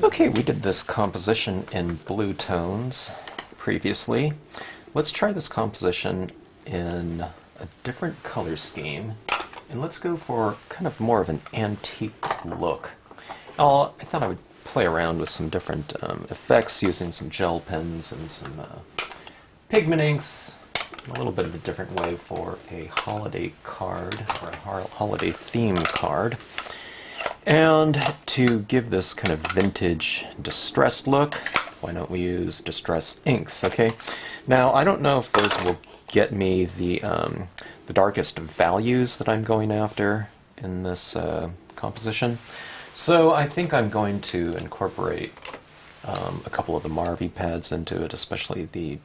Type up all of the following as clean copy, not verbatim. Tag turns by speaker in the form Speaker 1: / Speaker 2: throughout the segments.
Speaker 1: Okay, we did this composition in blue tones previously. Let's try this composition in a different color scheme, and let's go for kind of more of an antique look. I thought I would play around with some different effects using some gel pens and some pigment inks, a little bit of a different way for a holiday card or a holiday theme card. And to give this kind of vintage distressed look, why don't we use distress inks? Okay. Now I don't know if those will get me the darkest values that I'm going after in this composition. So I think I'm going to incorporate a couple of the Marvy pads into it, especially the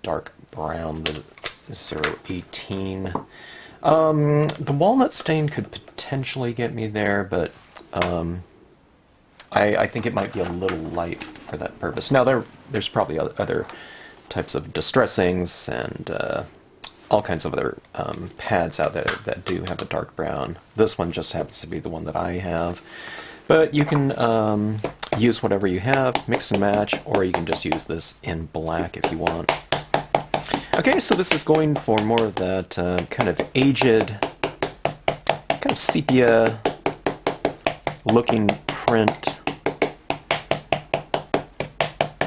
Speaker 1: dark brown, the 018. The walnut stain could potentially get me there, but I think it might be a little light for that purpose. Now there's probably other types of distressings and all kinds of other pads out there that do have a dark brown. This one just happens to be the one that I have. But you can use whatever you have, mix and match, or you can just use this in black if you want. Okay, so this is going for more of that kind of aged, kind of sepia looking print.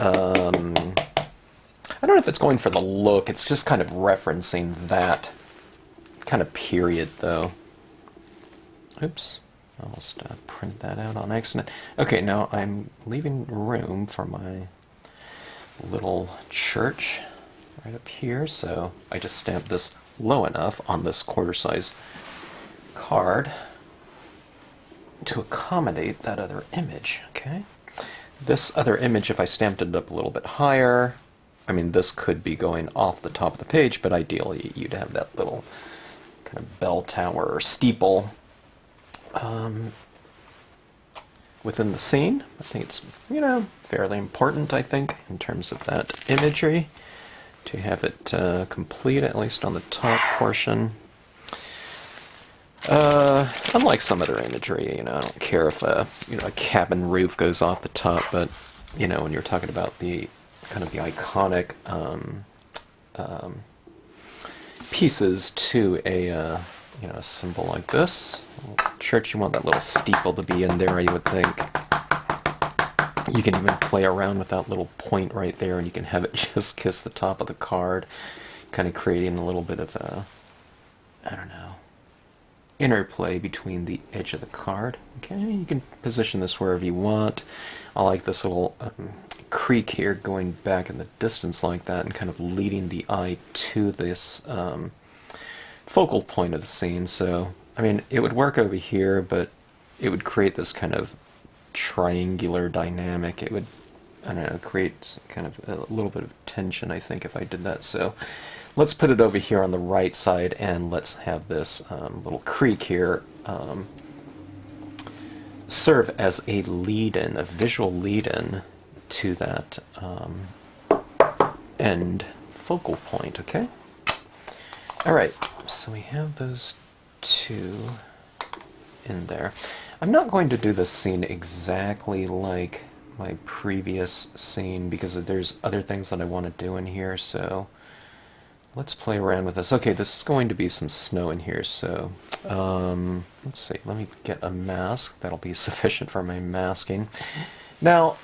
Speaker 1: I don't know if it's going for the look, it's just kind of referencing that kind of period though. Oops, I almost printed that out on accident. Okay, now I'm leaving room for my little church right up here, so I just stamped this low enough on this quarter size card to accommodate that other image. Okay, this other image, if I stamped it up a little bit higher, I mean this could be going off the top of the page, but ideally you'd have that little kind of bell tower or steeple within the scene. I think it's, you know, fairly important, I think, in terms of that imagery, to have it complete, at least on the top portion. Unlike some other imagery, you know, I don't care if a cabin roof goes off the top, but you know, when you're talking about the kind of the iconic pieces to a a symbol like this church, you want that little steeple to be in there, I would think. You can even play around with that little point right there, and you can have it just kiss the top of the card, kind of creating a little bit of a, I don't know, interplay between the edge of the card. Okay, you can position this wherever you want. I like this little creek here going back in the distance like that and kind of leading the eye to this focal point of the scene. So, I mean, it would work over here, but it would create this kind of triangular dynamic. It would, I don't know, create kind of a little bit of tension, I think, if I did that. So let's put it over here on the right side, and let's have this little creek here serve as a lead-in, a visual lead-in to that end focal point, okay? Alright, so we have those two in there. I'm not going to do this scene exactly like my previous scene because there's other things that I want to do in here, so let's play around with this. Okay, this is going to be some snow in here, so let's see, let me get a mask. That'll be sufficient for my masking. Now,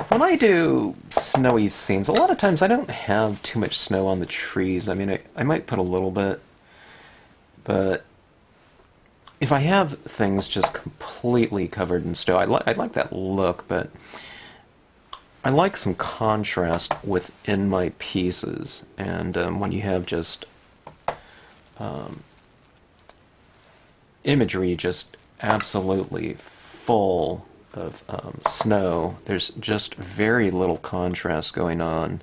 Speaker 1: when I do snowy scenes, a lot of times I don't have too much snow on the trees. I mean, I might put a little bit, but if I have things just completely covered in snow, I like that look, but I like some contrast within my pieces. And when you have just imagery just absolutely full of snow, there's just very little contrast going on,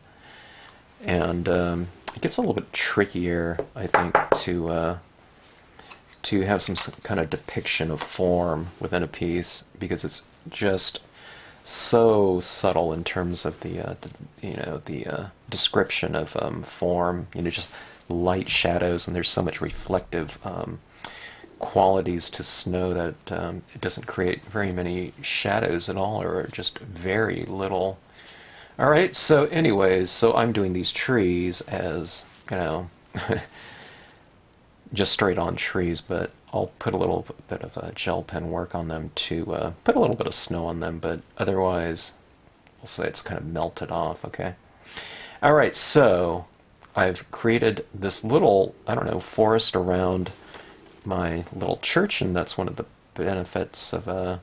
Speaker 1: and it gets a little bit trickier, I think, to have some kind of depiction of form within a piece, because it's just so subtle in terms of the description of form. You know, just light shadows, and there's so much reflective qualities to snow that it doesn't create very many shadows at all, or just very little. All right, so anyways, so I'm doing these trees as, you know, just straight on trees, but I'll put a little bit of a gel pen work on them to put a little bit of snow on them, but otherwise we'll say it's kind of melted off, okay? All right, so I've created this little, I don't know, forest around my little church, and that's one of the benefits of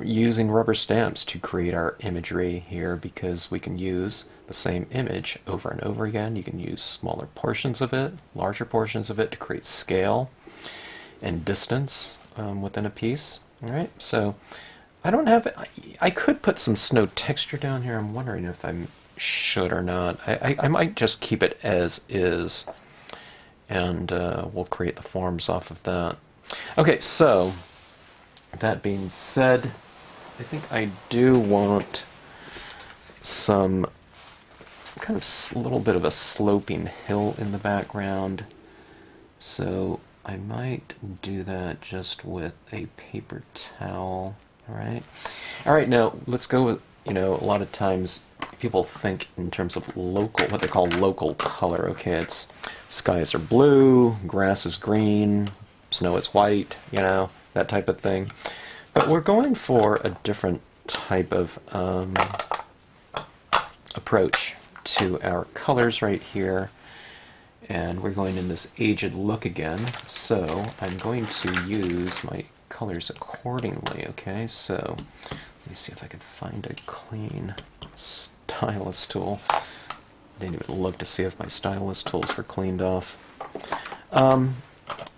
Speaker 1: using rubber stamps to create our imagery here, because we can use the same image over and over again. You can use smaller portions of it, larger portions of it to create scale and distance within a piece. All right, so I could put some snow texture down here. I'm wondering if I should or not. I might just keep it as is, and we'll create the forms off of that. Okay, so that being said, I think I do want some kind of little bit of a sloping hill in the background, so I might do that just with a paper towel. All right, now let's go with, you know, a lot of times people think in terms of local, what they call local color. Okay, it's skies are blue, grass is green, snow is white, you know, that type of thing. But we're going for a different type of approach to our colors right here, and we're going in this aged look again, so I'm going to use my colors accordingly. Okay, so let me see if I can find a clean stylus tool. I didn't even look to see if my stylus tools were cleaned off.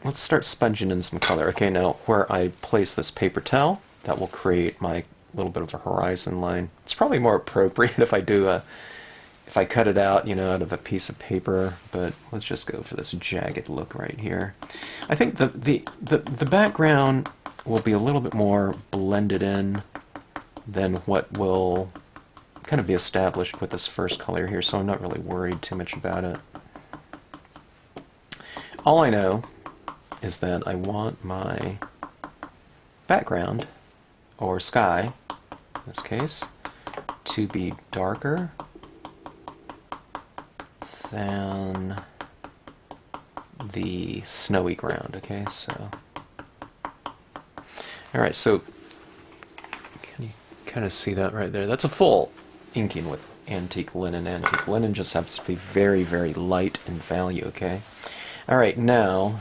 Speaker 1: Let's start sponging in some color. Okay, now where I place this paper towel, that will create my little bit of a horizon line. It's probably more appropriate if I do if I cut it out, you know, out of a piece of paper, but let's just go for this jagged look right here. I think the background will be a little bit more blended in than what will kind of be established with this first color here, so I'm not really worried too much about it. All I know is that I want my background, or sky in this case, to be darker than the snowy ground. Okay, so alright, so can you kind of see that right there? That's a full inking with antique linen. Antique linen just happens to be very, very light in value, okay? Alright, now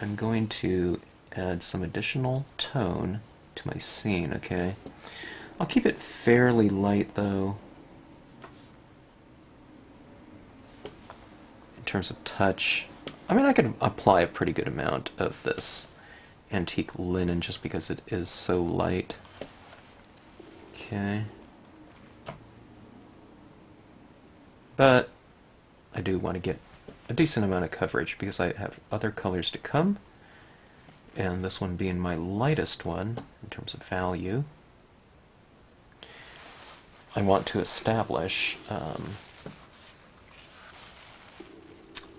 Speaker 1: I'm going to add some additional tone to my scene, okay? I'll keep it fairly light though, in terms of touch. I mean, I could apply a pretty good amount of this antique linen just because it is so light. Okay. But I do want to get a decent amount of coverage because I have other colors to come, and this one being my lightest one in terms of value. I want to establish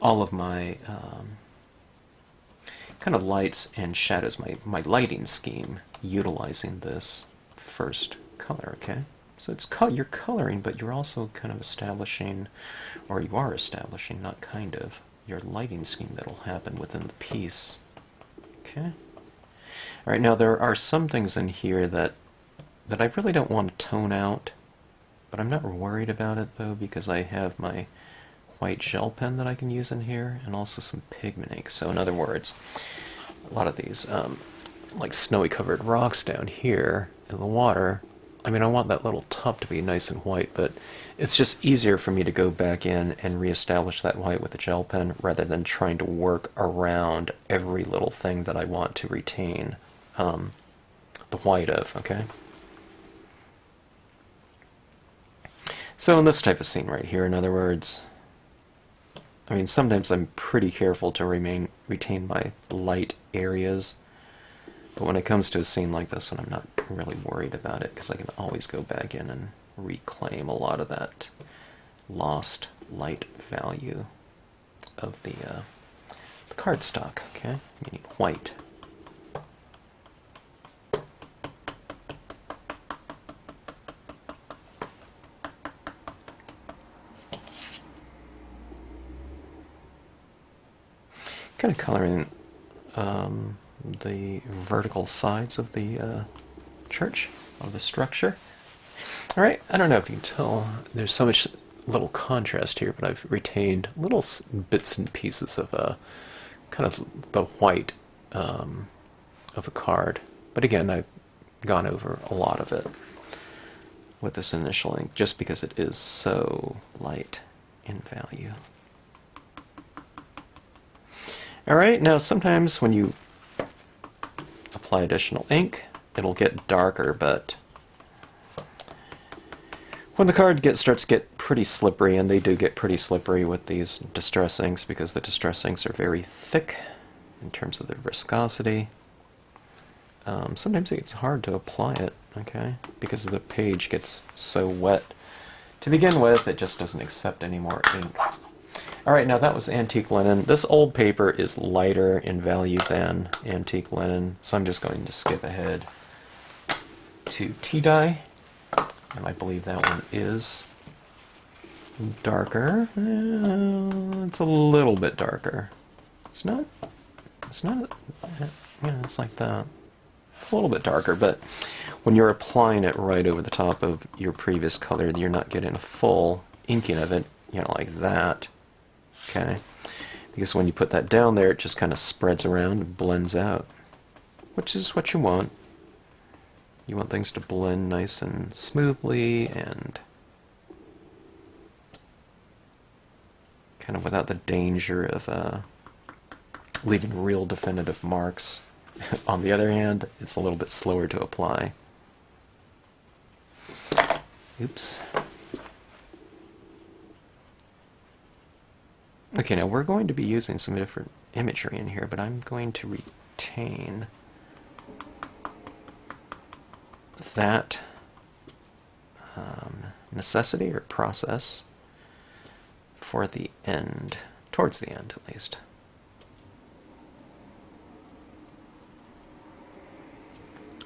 Speaker 1: all of my kind of lights and shadows, my lighting scheme, utilizing this first color, okay? So it's you're coloring, but you're also kind of establishing, or you are establishing, not kind of, your lighting scheme that'll happen within the piece. Okay? Alright, now there are some things in here that I really don't want to tone out, but I'm not worried about it though, because I have my white gel pen that I can use in here, and also some pigment ink. So in other words, a lot of these like snowy covered rocks down here in the water, I mean, I want that little top to be nice and white, but it's just easier for me to go back in and reestablish that white with the gel pen rather than trying to work around every little thing that I want to retain the white of, okay? So in this type of scene right here, in other words, I mean, sometimes I'm pretty careful to retain my light areas, but when it comes to a scene like this one, I'm not really worried about it because I can always go back in and reclaim a lot of that lost light value of the cardstock, okay? Meaning white. Kind of coloring the vertical sides of the church, of the structure. Alright, I don't know if you can tell, there's so much little contrast here, but I've retained little bits and pieces of kind of the white of the card. But again, I've gone over a lot of it with this initial ink, just because it is so light in value. Alright, now sometimes when you apply additional ink, it'll get darker, but when the card starts to get pretty slippery, and they do get pretty slippery with these distress inks because the distress inks are very thick in terms of their viscosity, sometimes it's hard to apply it, okay, because the page gets so wet. To begin with, it just doesn't accept any more ink. Alright, now that was antique linen. This old paper is lighter in value than antique linen, so I'm just going to skip ahead to tea dye, and I believe that one is darker. It's a little bit darker. It's not, yeah, it's like that. It's a little bit darker, but when you're applying it right over the top of your previous color, you're not getting a full inking of it, you know, like that. Okay, because when you put that down there, it just kind of spreads around and blends out, which is what you want. You want things to blend nice and smoothly and kind of without the danger of leaving real definitive marks. On the other hand, it's a little bit slower to apply. Oops. Okay, now we're going to be using some different imagery in here, but I'm going to retain that necessity or process for the end, towards the end at least.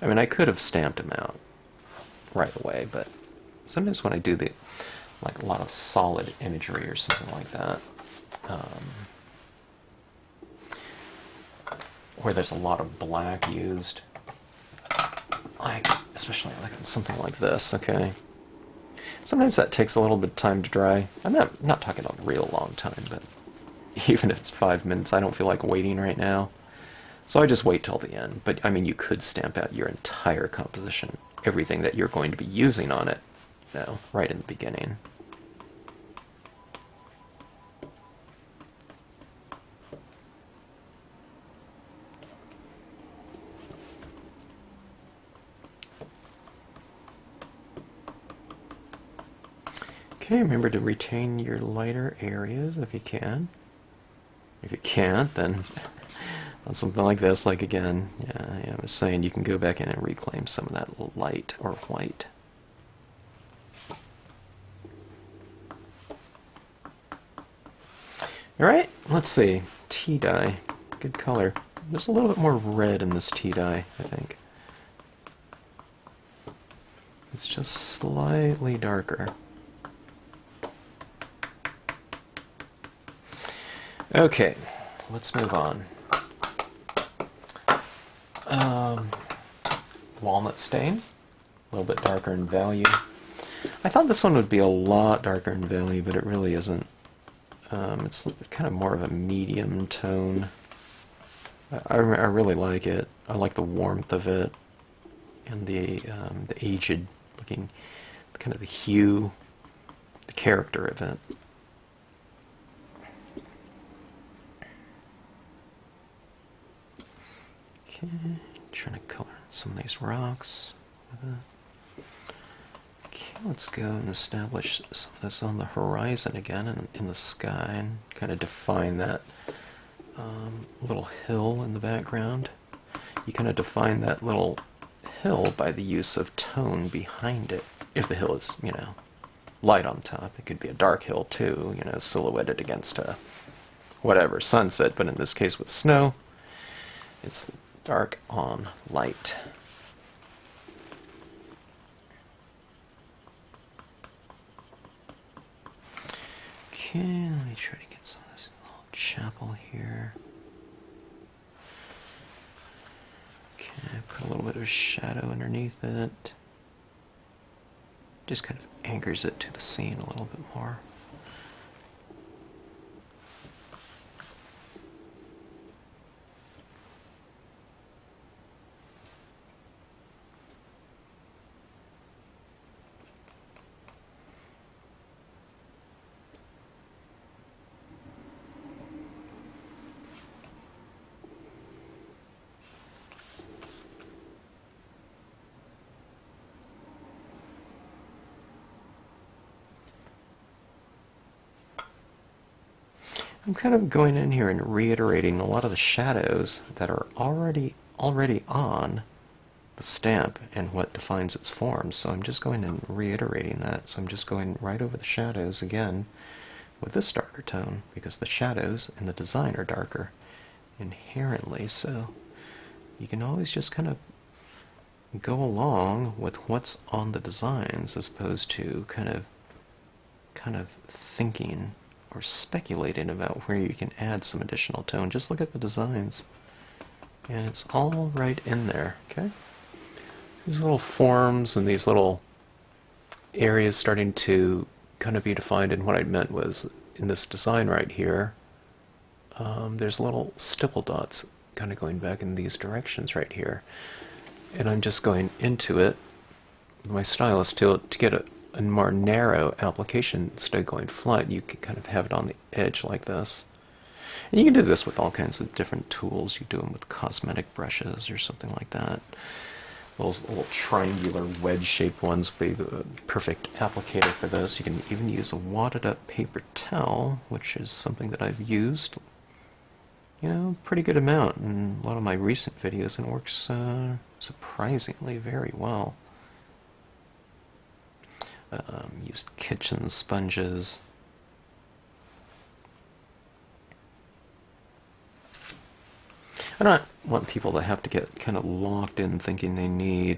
Speaker 1: I mean, I could have stamped them out right away, but sometimes when I do like a lot of solid imagery or something like that, where there's a lot of black used, like especially like something like this, okay? Sometimes that takes a little bit of time to dry. I'm not talking a real long time, but even if it's 5 minutes, I don't feel like waiting right now. So I just wait till the end. But I mean, you could stamp out your entire composition, everything that you're going to be using on it, you know, right in the beginning. Okay, remember to retain your lighter areas if you can. If you can't, then on something like this, like again, yeah, I was saying, you can go back in and reclaim some of that light or white. Alright, let's see. Tea dye. Good color. There's a little bit more red in this tea dye, I think. It's just slightly darker. Okay, let's move on. Walnut stain, a little bit darker in value. I thought this one would be a lot darker in value, but it really isn't. It's kind of more of a medium tone. I really like it. I like the warmth of it, and the aged looking, kind of the hue, the character of it. Okay, trying to color some of these rocks. Okay, let's go and establish some of this on the horizon again and in the sky, and kind of define that little hill in the background. You kind of define that little hill by the use of tone behind it. If the hill is, you know, light on top, it could be a dark hill too, you know, silhouetted against a whatever, sunset, but in this case with snow, it's dark on light. Okay, let me try to get some of this little chapel here. Okay, put a little bit of shadow underneath it. Just kind of anchors it to the scene a little bit more. I'm kind of going in here and reiterating a lot of the shadows that are already on the stamp and what defines its form. So I'm just going and reiterating that. So I'm just going right over the shadows again with this darker tone, because the shadows and the design are darker inherently. So you can always just kind of go along with what's on the designs as opposed to kind of thinking or speculating about where you can add some additional tone. Just look at the designs, and it's all right in there. Okay, these little forms and these little areas starting to kind of be defined, and what I meant was in this design right here, there's little stipple dots kind of going back in these directions right here, and I'm just going into it with my stylus to get a more narrow application. Instead of going flat, you can kind of have it on the edge like this. And you can do this with all kinds of different tools. You do them with cosmetic brushes or something like that. Little triangular wedge-shaped ones would be the perfect applicator for this. You can even use a wadded-up paper towel, which is something that I've used, pretty good amount in a lot of my recent videos, and it works surprisingly very well. Used kitchen sponges. I don't want people to have to get kind of locked in thinking they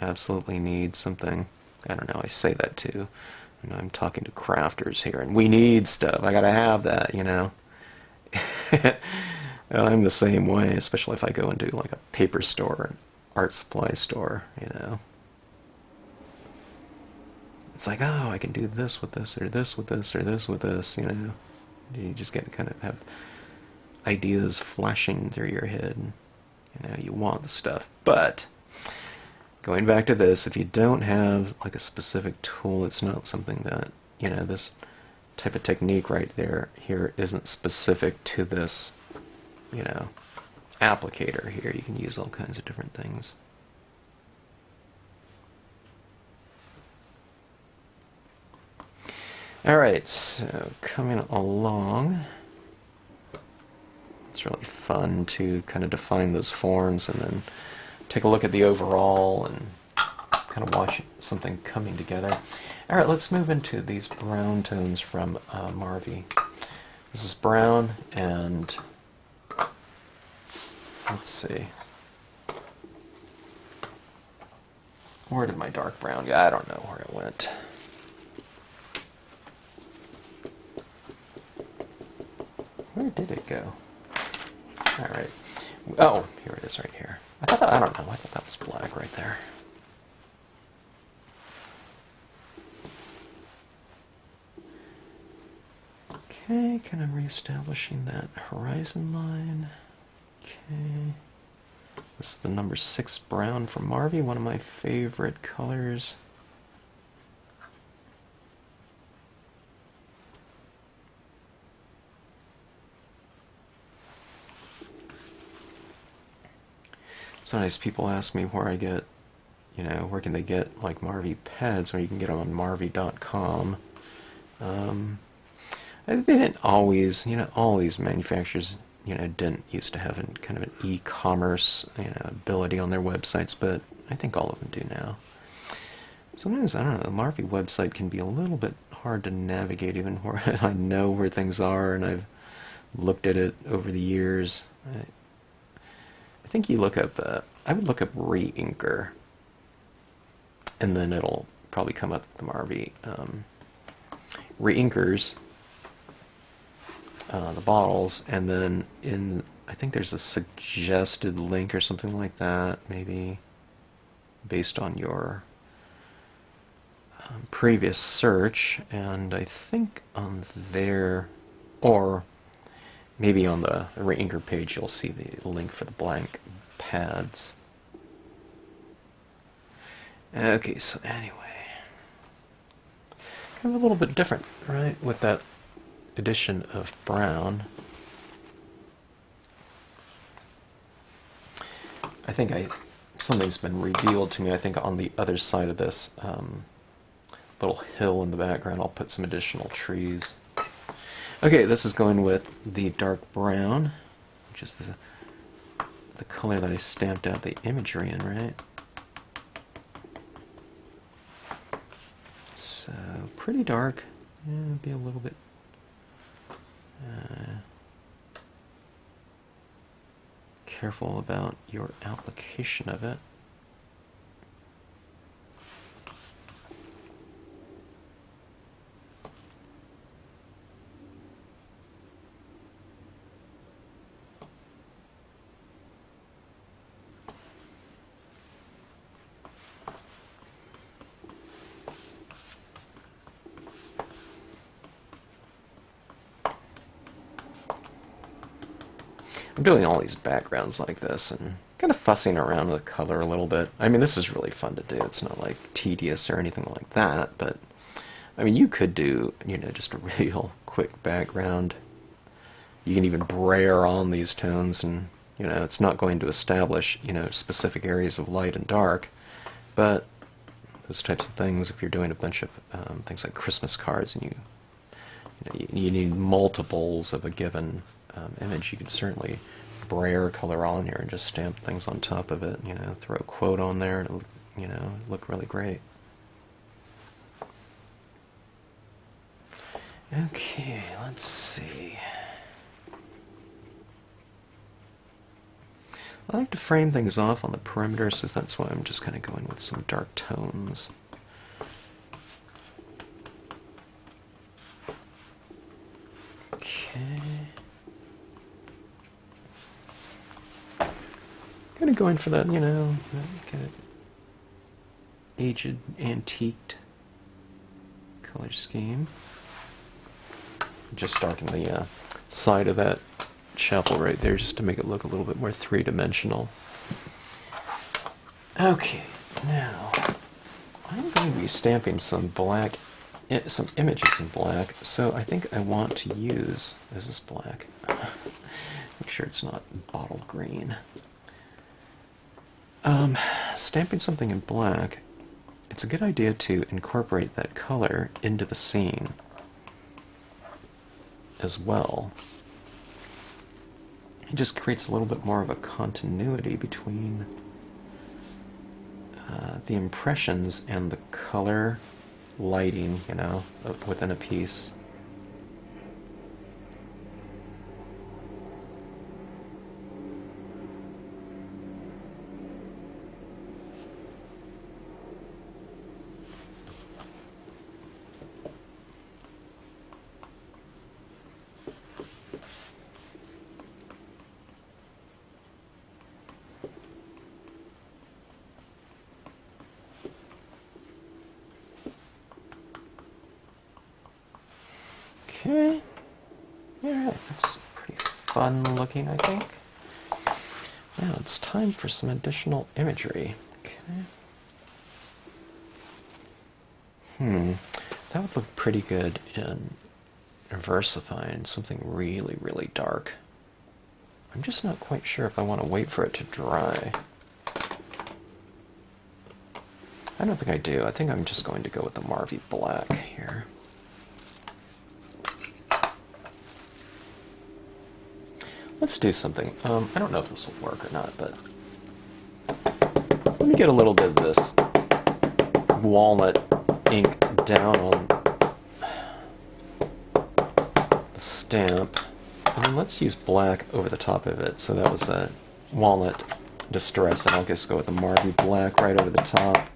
Speaker 1: absolutely need something. I don't know, I say that too. I'm talking to crafters here, and we need stuff. I gotta have that, I'm the same way, especially if I go into like a paper store or an art supply store, It's like, oh, I can do this with this, or this with this, or this with this, You just get kind of have ideas flashing through your head, and, you want the stuff. But going back to this, if you don't have like a specific tool, it's not something that, this type of technique right here isn't specific to this, applicator here. You can use all kinds of different things. Alright, so coming along, it's really fun to kind of define those forms and then take a look at the overall and kind of watch something coming together. Alright, let's move into these brown tones from Marvy. This is brown, and let's see. Where did my dark brown go? I don't know where it went. Where did it go? Alright. Oh, here it is right here. I thought that, I don't know, I thought that was black right there. Okay, kind of reestablishing that horizon line. Okay. This is the number 6 brown from Marvy, one of my favorite colors. Sometimes people ask me where I get, where can they get like Marvy pads, or you can get them on marvy.com. They didn't always, all these manufacturers, didn't used to have kind of an e-commerce, ability on their websites, but I think all of them do now. Sometimes, I don't know, the Marvy website can be a little bit hard to navigate, even where I know where things are, and I've looked at it over the years. I think you look up, I would look up re-inker, and then it'll probably come up with the Marvy. Re-inkers the bottles, and then I think there's a suggested link or something like that, maybe based on your previous search, and I think on there, or maybe on the re-inker page, you'll see the link for the blank pads. Okay, so anyway, kind of a little bit different, right, with that addition of brown. I think something's been revealed to me. I think on the other side of this little hill in the background, I'll put some additional trees. Okay, this is going with the dark brown, which is the color that I stamped out the imagery in, right? So, pretty dark. Yeah, be a little bit careful about your application of it. I'm doing all these backgrounds like this and kind of fussing around with color a little bit. I mean, this is really fun to do. It's not like tedious or anything like that, but I mean, you could do, you know, just a real quick background. You can even brayer on these tones, and you know, it's not going to establish, you know, specific areas of light and dark, but those types of things, if you're doing a bunch of things like Christmas cards, and you need multiples of a given image, you can certainly brayer color on here and just stamp things on top of it, you know, throw a quote on there, and it'll, you know, look really great. Okay, let's see. I like to frame things off on the perimeter, so that's why I'm just kind of going with some dark tones. Okay. Kind of going for that, you know, kind of aged, antiqued color scheme. Just darken the side of that chapel right there, just to make it look a little bit more three-dimensional. Okay, now I'm going to be stamping some black, some images in black. So I think I want to use, is this black? Make sure it's not bottle green. Stamping something in black, it's a good idea to incorporate that color into the scene as well. It just creates a little bit more of a continuity between the impressions and the color lighting, you know, within a piece. Okay, alright, that's pretty fun looking, I think. Now it's time for some additional imagery. Okay. That would look pretty good in versifying something really, really dark. I'm just not quite sure if I want to wait for it to dry. I don't think I do. I think I'm just going to go with the Marvy black here. Let's do something. I don't know if this will work or not, but let me get a little bit of this walnut ink down on the stamp. And then let's use black over the top of it. So that was a walnut distress, and I'll just go with the Marvy black right over the top.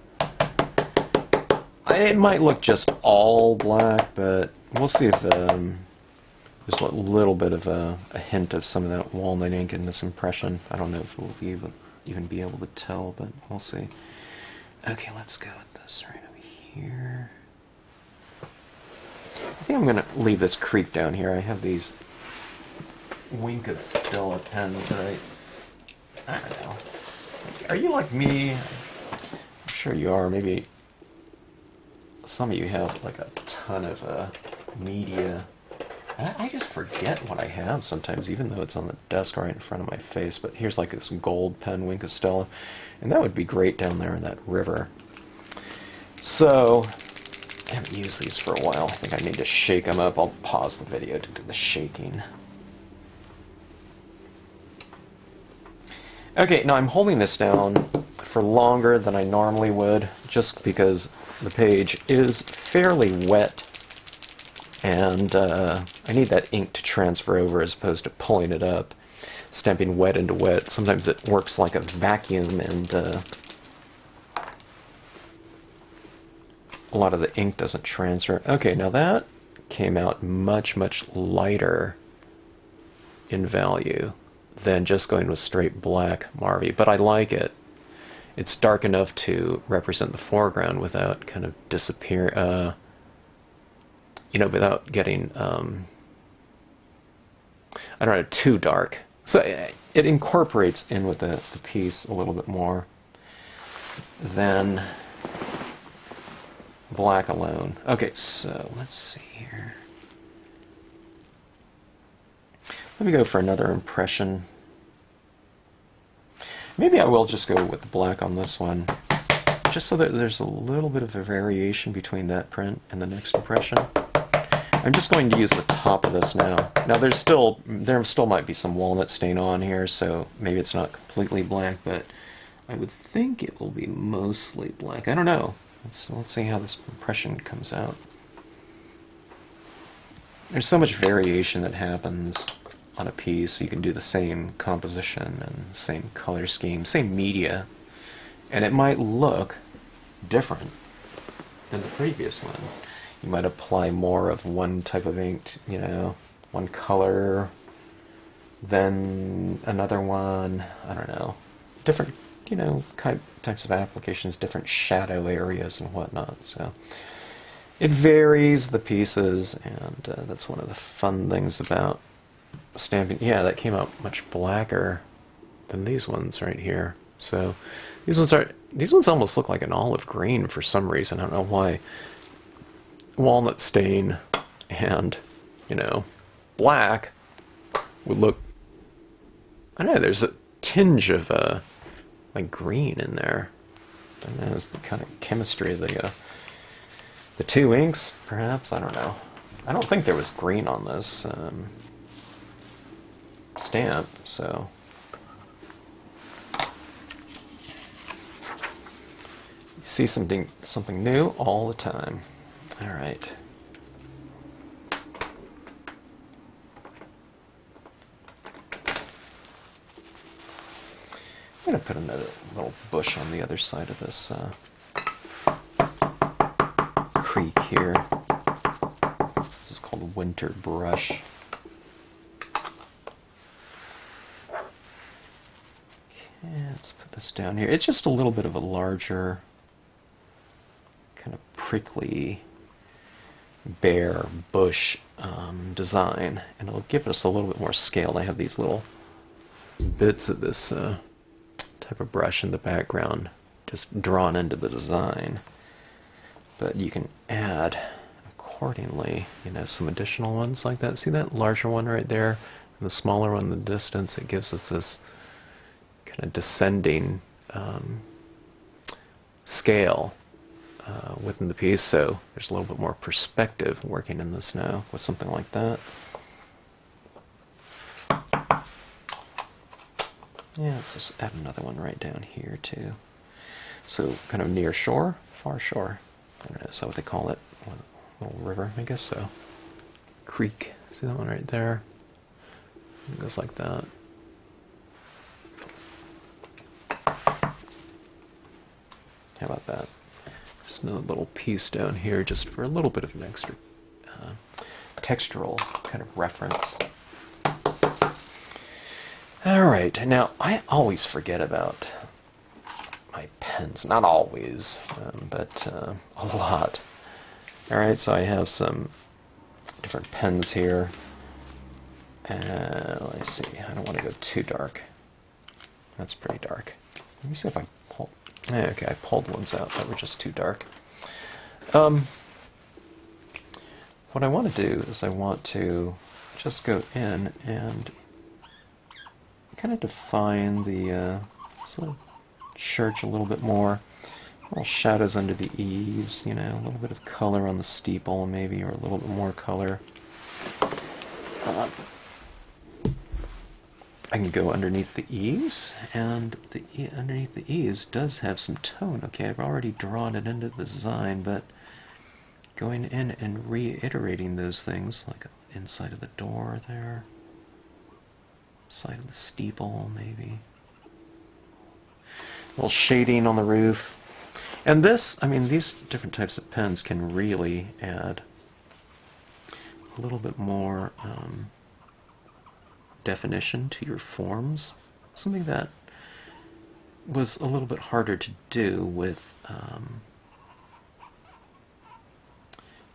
Speaker 1: It might look just all black, but we'll see if there's a little bit of a hint of some of that walnut ink in this impression. I don't know if we'll even be able to tell, but we'll see. Okay, let's go with this right over here. I think I'm going to leave this creek down here. I have these Wink of Stella pens, and I don't know. Are you like me? I'm sure you are. Maybe some of you have like a ton of media. I just forget what I have sometimes, even though it's on the desk right in front of my face. But here's like this gold pen, Wink of Stella, and that would be great down there in that river. So I haven't used these for a while. I think I need to shake them up. I'll pause the video to do the shaking. Okay, now I'm holding this down for longer than I normally would, just because the page is fairly wet, and I need that ink to transfer over as opposed to pulling it up, stamping wet into wet. Sometimes it works like a vacuum, and a lot of the ink doesn't transfer. Okay, now that came out much, much lighter in value than just going with straight black Marvy, but I like it. It's dark enough to represent the foreground without kind of without getting, I don't know, too dark. So it incorporates in with the piece a little bit more than black alone. Okay, so let's see here. Let me go for another impression. Maybe I will just go with the black on this one, just so that there's a little bit of a variation between that print and the next impression. I'm just going to use the top of this now. Now there still might be some walnut stain on here, so maybe it's not completely black, but I would think it will be mostly black. I don't know. Let's see how this impression comes out. There's so much variation that happens on a piece. You can do the same composition and same color scheme, same media, and it might look different than the previous one. You might apply more of one type of ink, one color, then another one. I don't know. Different, types of applications, different shadow areas and whatnot. So it varies the pieces, and that's one of the fun things about stamping. Yeah, that came out much blacker than these ones right here. So these ones almost look like an olive green for some reason. I don't know why. Walnut stain and black would look, I don't know, there's a tinge of like green in there. I don't know, it's the kind of chemistry of the two inks, perhaps. I don't know. I don't think there was green on this stamp, so you see something new all the time. All right. I'm going to put another little bush on the other side of this creek here. This is called Winter Brush. Okay, let's put this down here. It's just a little bit of a larger, kind of prickly, bare bush design, and it'll give us a little bit more scale. I have these little bits of this type of brush in the background just drawn into the design, but you can add accordingly, some additional ones like that. See that larger one right there and the smaller one in the distance? It gives us this kind of descending scale within the piece, so there's a little bit more perspective working in this now with something like that. Yeah, let's just add another one right down here too. So kind of near shore, far shore. I don't know, is that what they call it? A little river, I guess so. Creek, see that one right there? It goes like that. How about that? Just another little piece down here just for a little bit of an extra textural kind of reference. Alright, now I always forget about my pens. Not always, but a lot. Alright, so I have some different pens here. Let me see, I don't want to go too dark. That's pretty dark. Let me see if I pull... Okay, I pulled ones out that were just too dark. What I want to do is I want to just go in and kind of define the sort of church a little bit more. Little shadows under the eaves, you know, a little bit of color on the steeple maybe, or a little bit more color. I can go underneath the eaves, and underneath the eaves does have some tone. Okay, I've already drawn it into the design, but going in and reiterating those things, like inside of the door there, side of the steeple maybe, a little shading on the roof. And this, I mean, these different types of pens can really add a little bit more definition to your forms, something that was a little bit harder to do with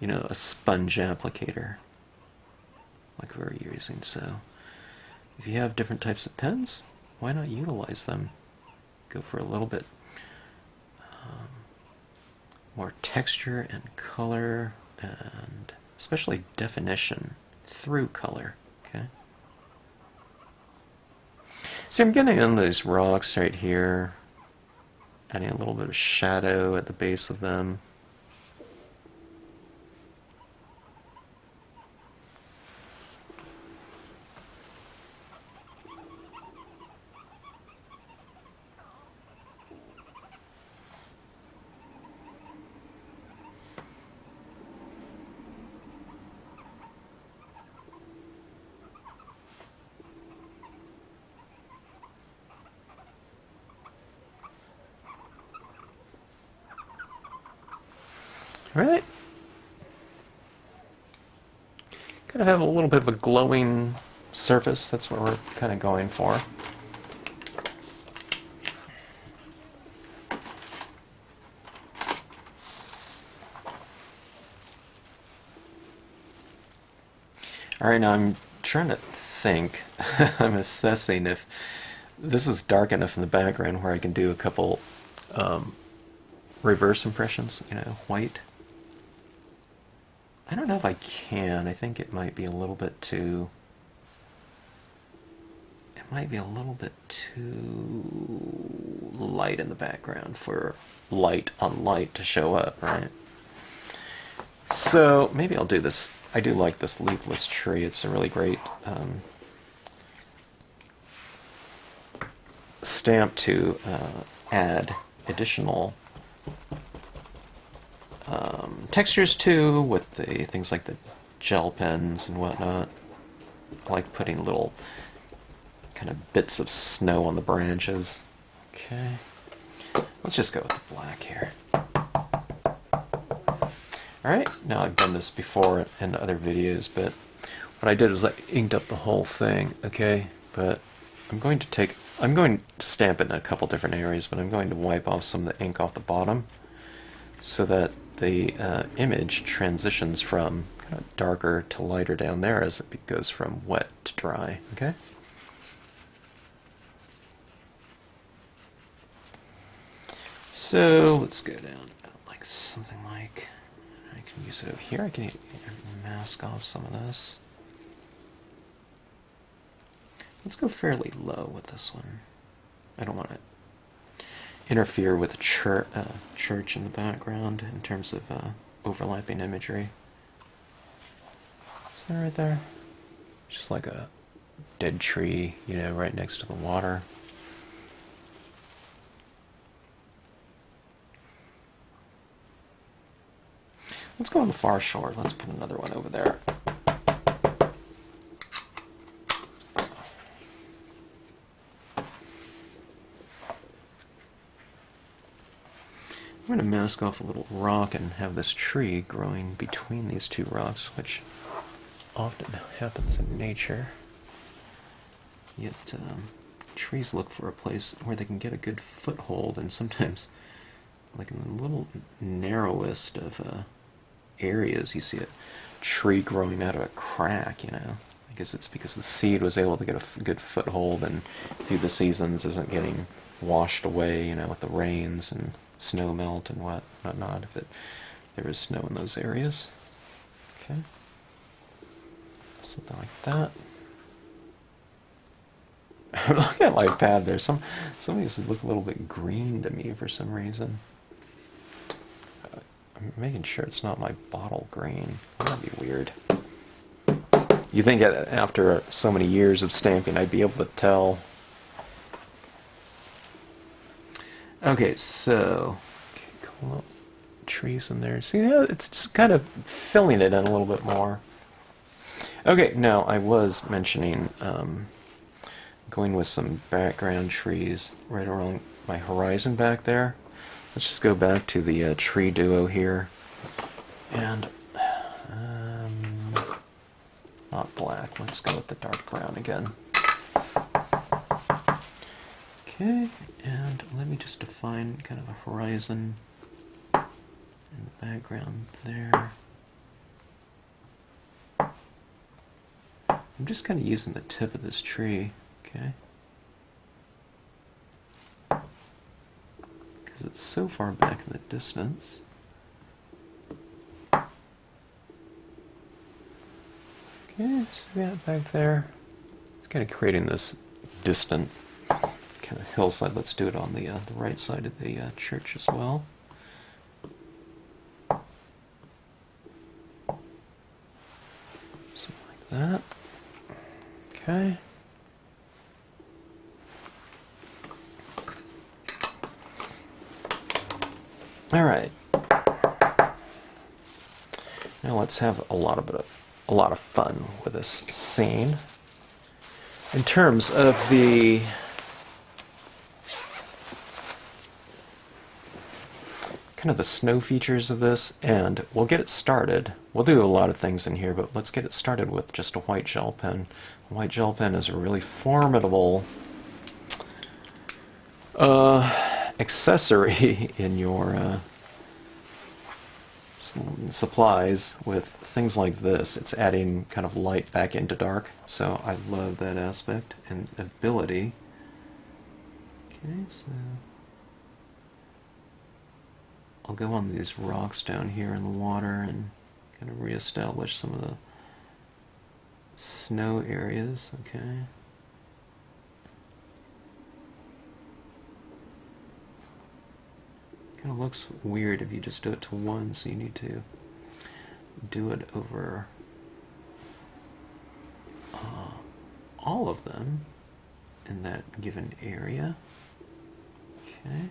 Speaker 1: you know, a sponge applicator like we're using. So if you have different types of pens, why not utilize them? Go for a little bit more texture and color, and especially definition through color. Okay. See, I'm getting in those rocks right here, adding a little bit of shadow at the base of them. Right? Kind of have a little bit of a glowing surface. That's what we're kind of going for. Alright, now I'm trying to think. I'm assessing if this is dark enough in the background where I can do a couple reverse impressions, you know, white. I don't know if I can. I think it might be a little bit too... It might be a little bit too light in the background for light on light to show up, right? So maybe I'll do this. I do like this leafless tree. It's a really great stamp to add additional textures to, with the things like the gel pens and whatnot. I like putting little kind of bits of snow on the branches. Okay, let's just go with the black here. Alright, now I've done this before in other videos, but what I did is I inked up the whole thing, okay? But I'm going to stamp it in a couple different areas, but I'm going to wipe off some of the ink off the bottom so that the image transitions from kind of darker to lighter down there as it goes from wet to dry, okay? So let's go down like something like, I can use it over here. I can mask off some of this. Let's go fairly low with this one. I don't want to interfere with the church in the background in terms of overlapping imagery. Is that right there? Just like a dead tree, you know, right next to the water. Let's go on the far shore. Let's put another one over there. I'm going to mask off a little rock and have this tree growing between these two rocks, which often happens in nature. Yet trees look for a place where they can get a good foothold, and sometimes, like in the little narrowest of areas, you see a tree growing out of a crack, you know. I guess it's because the seed was able to get a good foothold and through the seasons isn't getting washed away, you know, with the rains and snow melt and whatnot, if there is snow in those areas. Okay. Something like that. Look at my pad there. Some of these look a little bit green to me for some reason. I'm making sure it's not my bottle green. That'd be weird. You think after so many years of stamping I'd be able to tell. Okay, so couple of trees in there. See, yeah, it's just kind of filling it in a little bit more. Okay, now I was mentioning going with some background trees right around my horizon back there. Let's just go back to the tree duo here. And not black, let's go with the dark brown again. Okay, and let me just define kind of a horizon in the background there. I'm just kind of using the tip of this tree, okay? Because it's so far back in the distance. Okay, see that back there? It's kind of creating this distant kind of hillside. Let's do it on the right side of the church as well. Something like that. Okay. All right. Now let's have a lot of fun with this scene. In terms of the kind of the snow features of this, and we'll get it started. We'll do a lot of things in here, but let's get it started with just a white gel pen. A white gel pen is a really formidable accessory in your supplies with things like this. It's adding kind of light back into dark, so I love that aspect and ability. Okay, so I'll go on these rocks down here in the water and kind of reestablish some of the snow areas, okay? Kind of looks weird if you just do it to one, so you need to do it over all of them in that given area. Okay.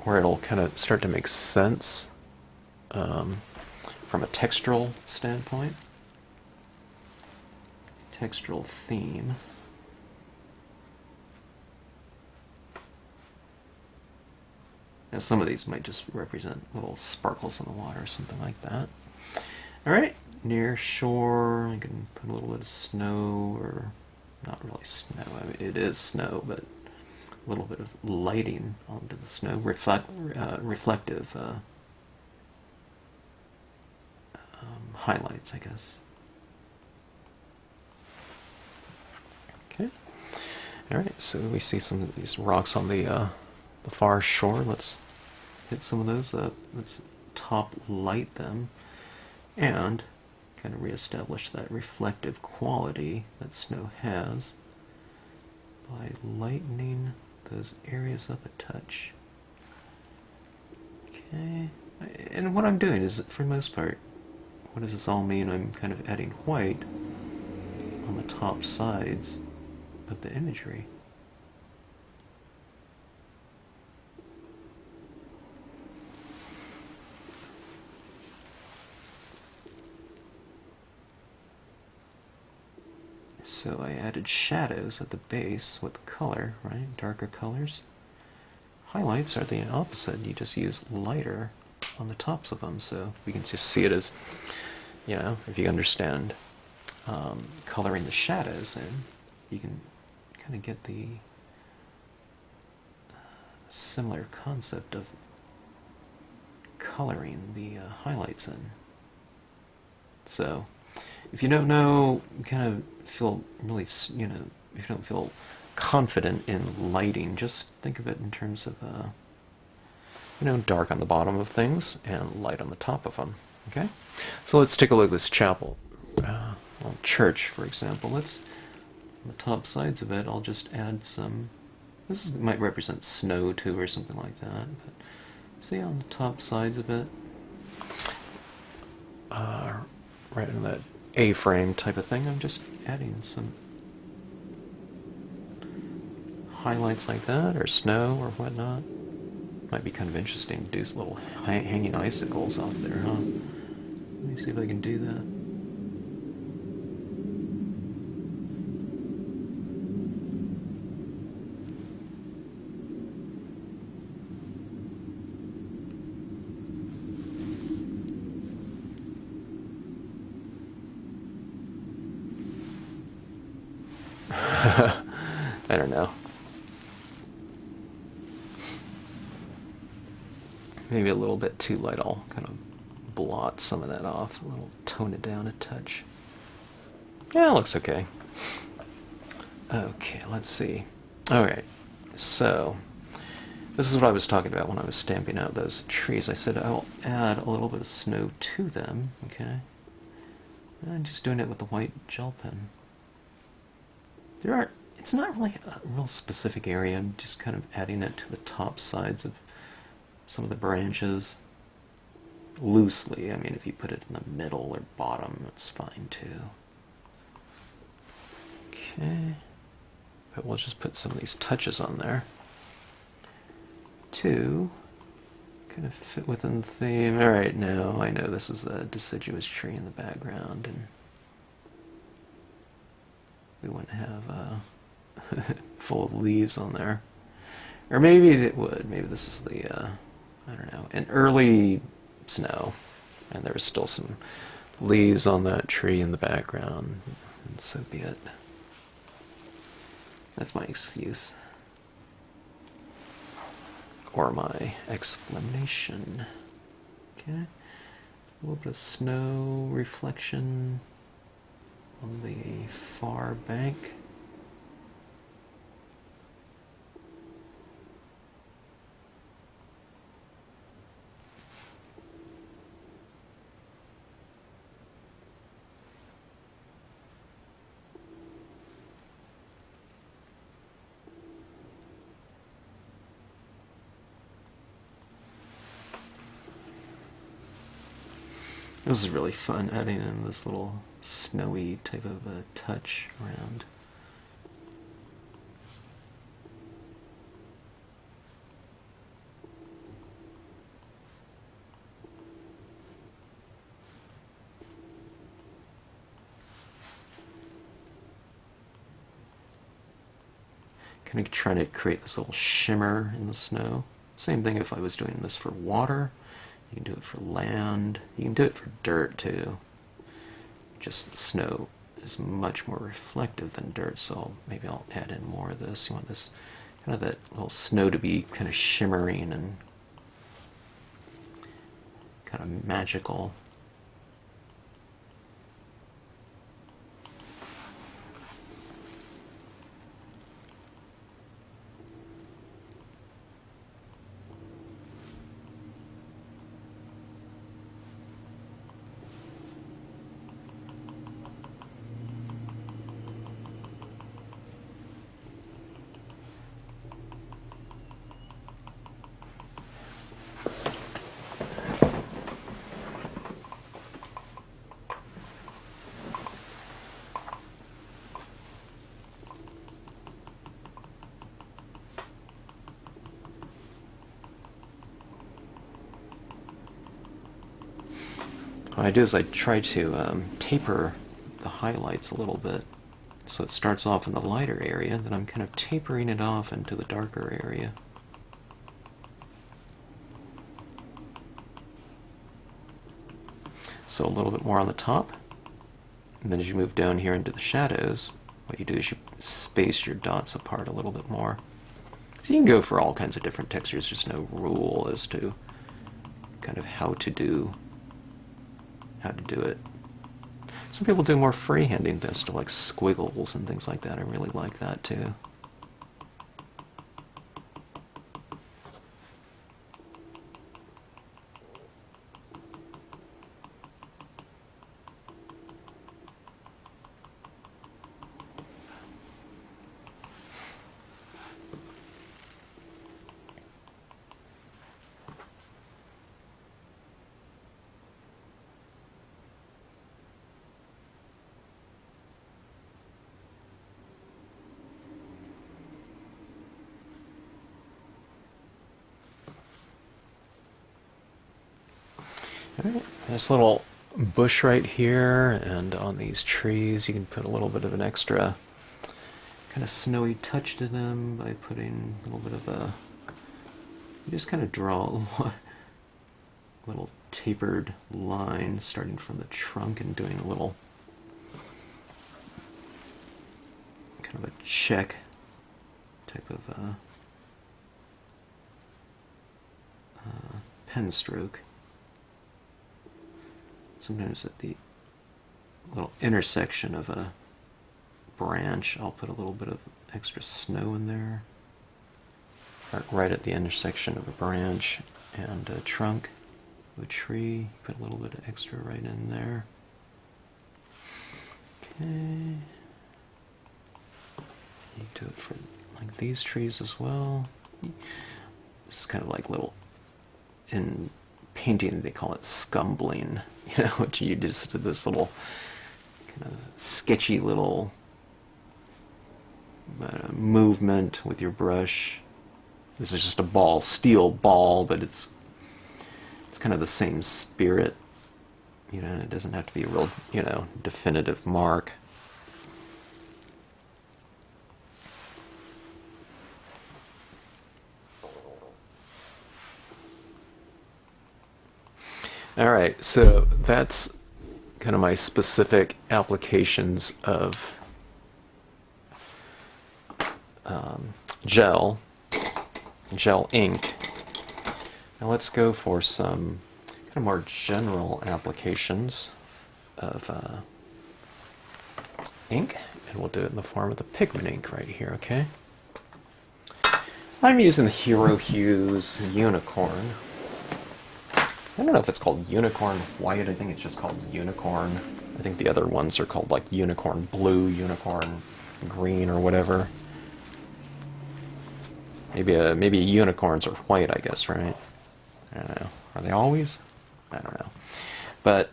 Speaker 1: Where it'll kind of start to make sense from a textural standpoint. Textural theme. Now some of these might just represent little sparkles in the water or something like that. Alright, near shore, I can put a little bit of snow, or not really snow, I mean it is snow, but a little bit of lighting onto the snow, reflective highlights, I guess. Okay. Alright, so we see some of these rocks on the far shore. Let's hit some of those up. Let's top light them and kind of reestablish that reflective quality that snow has by lightening those areas up a touch. Okay, and what I'm doing is, for the most part, what does this all mean? I'm kind of adding white on the top sides of the imagery. So I added shadows at the base with color, right? Darker colors. highlights are the opposite. You just use lighter on the tops of them, so we can just see it as, you know, if you understand coloring the shadows in, you can kind of get the similar concept of coloring the highlights in. So if you don't know, you kind of feel really, you know, if you don't feel confident in lighting, just think of it in terms of, you know, dark on the bottom of things and light on the top of them. Okay, so let's take a look at this chapel, well, church, for example. Let's, on the top sides of it, I'll just add some. Might represent snow too, or something like that. But see on the top sides of it, right in that A-frame type of thing, I'm just adding some highlights like that, or snow, or whatnot. Might be kind of interesting to do some little hanging icicles off there, huh? Let me see if I can do that. I don't know. Maybe a little bit too light. I'll kind of blot some of that off. A little, tone it down a touch. Yeah, it looks okay. Okay, let's see. Alright, so this is what I was talking about when I was stamping out those trees. I said I'll add a little bit of snow to them, okay? And I'm just doing it with the white gel pen. It's not really a real specific area. I'm just kind of adding it to the top sides of some of the branches loosely. I mean, if you put it in the middle or bottom, that's fine too. Okay, but we'll just put some of these touches on there to kind of fit within the theme. All right, now I know this is a deciduous tree in the background, and we wouldn't have full of leaves on there. Or maybe it would. Maybe this is the, I don't know, an early snow, and there's still some leaves on that tree in the background, and so be it. That's my excuse. Or my explanation. Okay. A little bit of snow reflection on the far bank. This is really fun, adding in this little snowy type of a touch around. Kind of trying to create this little shimmer in the snow. Same thing if I was doing this for water. You can do it for land. You can do it for dirt too. Just the snow is much more reflective than dirt, so maybe I'll add in more of this. You want this kind of that little snow to be kind of shimmering and kind of magical. What I do is I try to taper the highlights a little bit. So it starts off in the lighter area, then I'm kind of tapering it off into the darker area. So a little bit more on the top. And then as you move down here into the shadows, what you do is you space your dots apart a little bit more. So you can go for all kinds of different textures. There's no rule as to kind of how to do it. Some people do more freehanding things to like squiggles and things like that. I really like that too. Alright, this little bush right here, and on these trees you can put a little bit of an extra kind of snowy touch to them by putting a little bit of a... You just kind of draw a little tapered line starting from the trunk and doing a little kind of a check type of pen stroke. Sometimes at the little intersection of a branch, I'll put a little bit of extra snow in there. Right at the intersection of a branch and a trunk of a tree, put a little bit of extra right in there. Okay. You do it for like these trees as well. This is kind of like little, in painting they call it scumbling. You know, what you just do this little kind of sketchy little movement with your brush. This is just a ball, steel ball, but it's kind of the same spirit. You know, it doesn't have to be a real, you know, definitive mark. Alright, so that's kind of my specific applications of gel ink. Now let's go for some kind of more general applications of ink, and we'll do it in the form of the pigment ink right here, okay? I'm using the Hero Hues Unicorn. I don't know if it's called Unicorn White, I think it's just called Unicorn. I think the other ones are called like Unicorn Blue, Unicorn Green, or whatever. Maybe unicorns are white, I guess, right? I don't know. Are they always? I don't know. But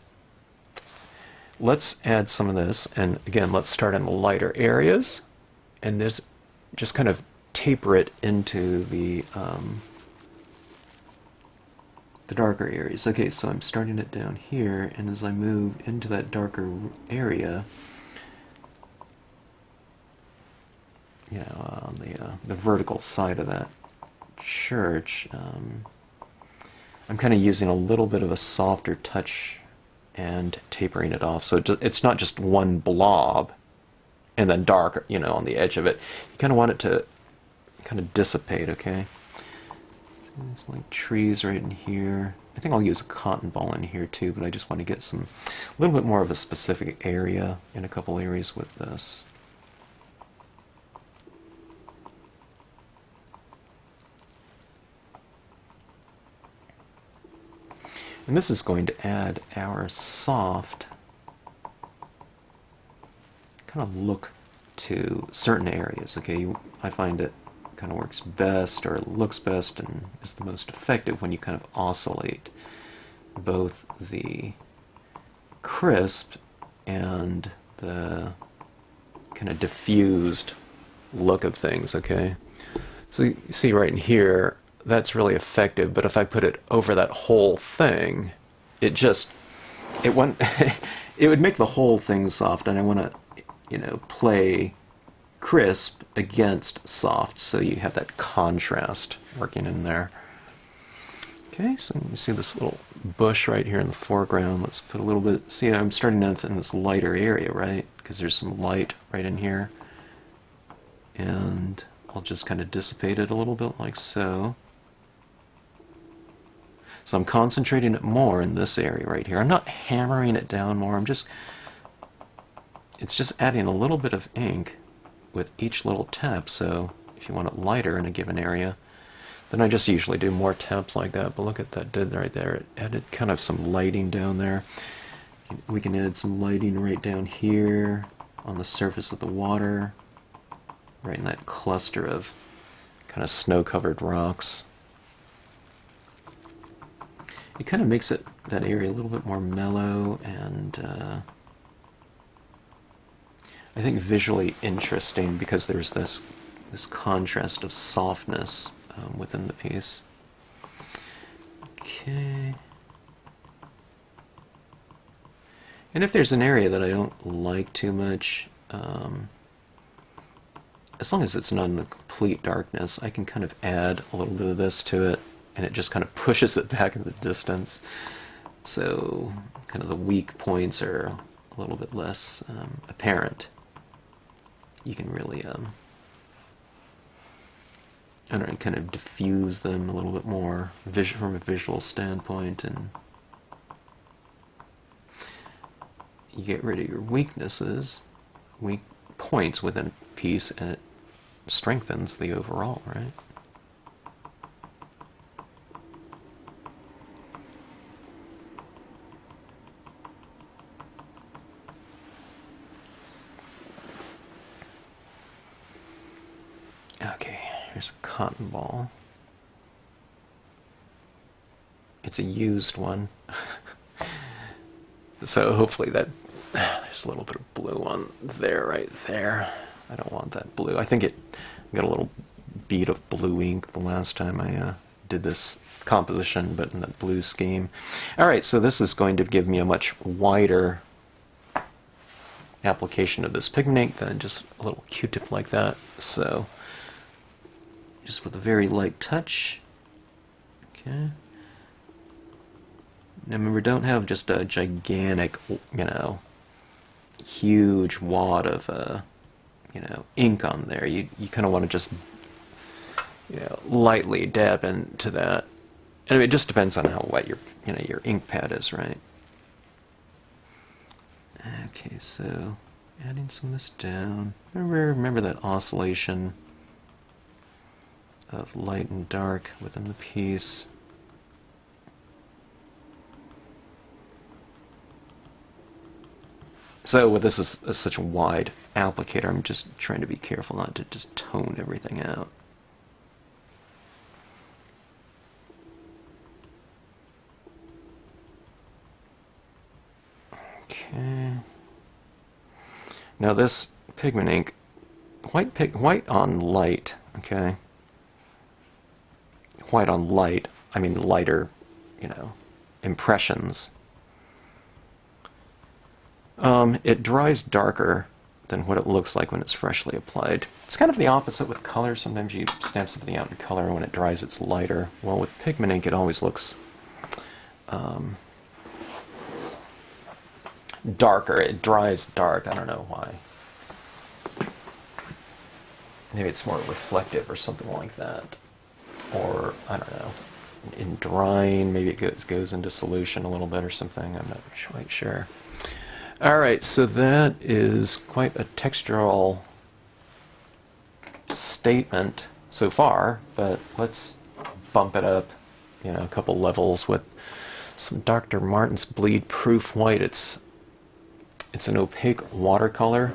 Speaker 1: let's add some of this, and again, let's start in the lighter areas, and this just kind of taper it into the darker areas. Okay, so I'm starting it down here, and as I move into that darker area, you know, on the vertical side of that church, I'm kind of using a little bit of a softer touch and tapering it off, so it's not just one blob and then dark, you know, on the edge of it. You kind of want it to kind of dissipate, okay? There's like trees right in here. I think I'll use a cotton ball in here too, but I just want to get a little bit more of a specific area in a couple areas with this. And this is going to add our soft kind of look to certain areas, okay? I find it kind of works best, or looks best, and is the most effective when you kind of oscillate both the crisp and the kind of diffused look of things, okay? So you see right in here, that's really effective, but if I put it over that whole thing, it would make the whole thing soft, and I want to, you know, play crisp against soft, so you have that contrast working in there. Okay, so you see this little bush right here in the foreground. Let's put a little bit, see, I'm starting out in this lighter area, right? Because there's some light right in here. And I'll just kind of dissipate it a little bit like so. So I'm concentrating it more in this area right here. I'm not hammering it down more, it's just adding a little bit of ink with each little tap. So if you want it lighter in a given area, then I just usually do more taps like that. But look at that did right there. It added kind of some lighting down there. We can add some lighting right down here on the surface of the water, right in that cluster of kind of snow-covered rocks. It kind of makes that area a little bit more mellow and I think visually interesting because there's this contrast of softness within the piece. Okay. And if there's an area that I don't like too much, as long as it's not in the complete darkness, I can kind of add a little bit of this to it, and it just kind of pushes it back in the distance. So kind of the weak points are a little bit less apparent. You can really I don't know, kind of diffuse them a little bit more from a visual standpoint, and you get rid of your weaknesses, weak points within a piece, and it strengthens the overall, right? Okay, here's a cotton ball. It's a used one. So hopefully there's a little bit of blue on there, right there. I don't want that blue. I think it got a little bead of blue ink the last time I did this composition, but in that blue scheme. Alright, so this is going to give me a much wider application of this pigment ink than just a little Q-tip like that. So just with a very light touch. Okay. Now remember, don't have just a gigantic, huge wad of, ink on there. You kind of want to just, lightly dab into that. And it just depends on how wet your ink pad is, right? Okay, so adding some of this down. Remember that oscillation of light and dark within the piece. So with this is such a wide applicator, I'm just trying to be careful not to just tone everything out. Okay. Now this pigment ink, white on light, okay? White on light, I mean lighter, impressions. It dries darker than what it looks like when it's freshly applied. It's kind of the opposite with color. Sometimes you stamp something out in color and when it dries it's lighter. Well, with pigment ink it always looks darker. It dries dark. I don't know why. Maybe it's more reflective or something like that. Or, I don't know, in drying, maybe it goes into solution a little bit or something. I'm not quite sure. Alright, so that is quite a textural statement so far, but let's bump it up, a couple levels with some Dr. Martin's Bleed Proof White. It's an opaque watercolor.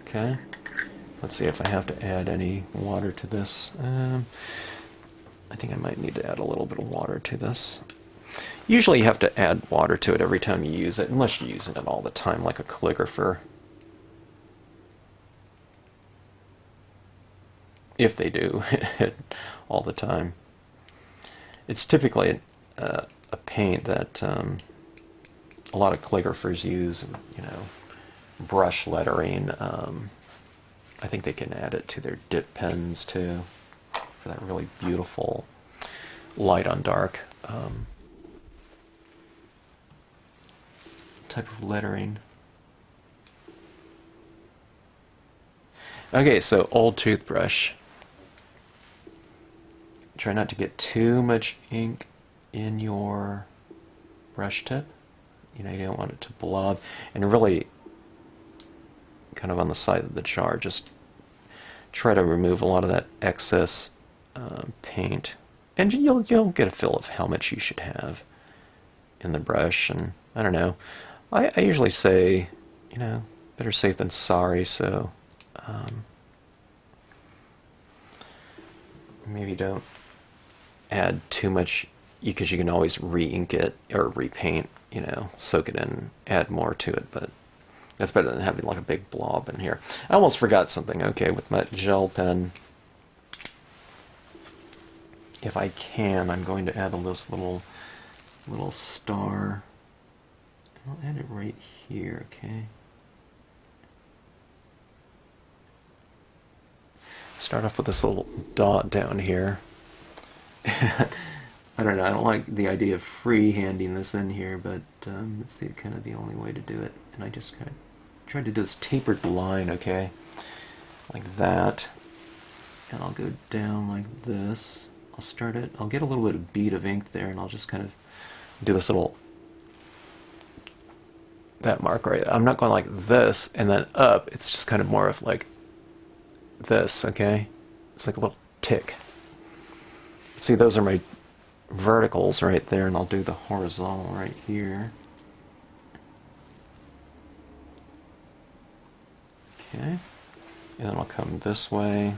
Speaker 1: Okay, let's see if I have to add any water to this. I think I might need to add a little bit of water to this. Usually you have to add water to it every time you use it, unless you're using it all the time like a calligrapher. If they do it all the time. It's typically a paint that a lot of calligraphers use, brush lettering. I think they can add it to their dip pens too, for that really beautiful light on dark type of lettering. Okay, so old toothbrush. Try not to get too much ink in your brush tip. You know, you don't want it to blob. And really, kind of on the side of the jar, just try to remove a lot of that excess paint. And you'll get a feel of how much you should have in the brush. And I don't know. I usually say, you know, better safe than sorry, so maybe don't add too much, because you can always re-ink it or repaint, you know, soak it in, add more to it, but that's better than having like a big blob in here. I almost forgot something. Okay, with my gel pen, if I can, I'm going to add a little star. I'll add it right here, okay? Start off with this little dot down here. I don't know, I don't like the idea of free-handing this in here, but it's kind of the only way to do it. And I just kind of tried to do this tapered line, okay? Like that. And I'll go down like this. I'll start it, I'll get a little bit of bead of ink there, and I'll just kind of do this little, that mark right there. I'm not going like this and then up, it's just kind of more of like this, okay? It's like a little tick. See, those are my verticals right there, and I'll do the horizontal right here. Okay, and then I'll come this way.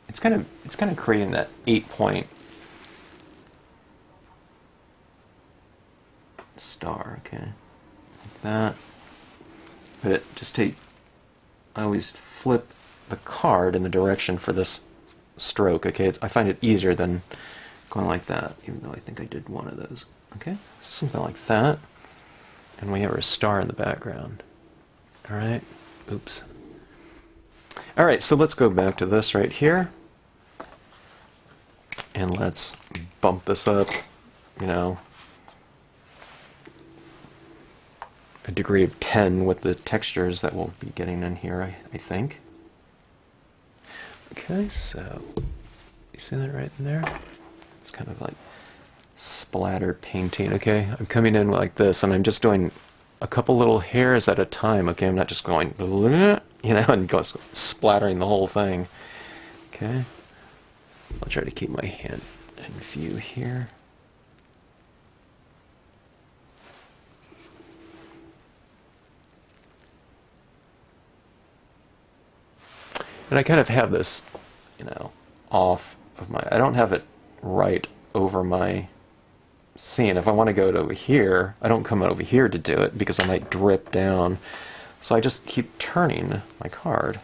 Speaker 1: It's kind of creating that 8-point star, okay, like that. But I always flip the card in the direction for this stroke, okay? I find it easier than going like that, even though I think I did one of those. Okay, so something like that. And we have our star in the background. Alright, oops. Alright, so let's go back to this right here. And let's bump this up, you know, a degree of 10 with the textures that we'll be getting in here, I think. Okay, so you see that right in there? It's kind of like splatter painting, okay? I'm coming in like this, and I'm just doing a couple little hairs at a time, okay? I'm not just going, you know, and go splattering the whole thing. Okay? I'll try to keep my hand in view here. And I kind of have this, you know, off of my, I don't have it right over my scene. If I want to go to over here, I don't come over here to do it because I might drip down. So I just keep turning my card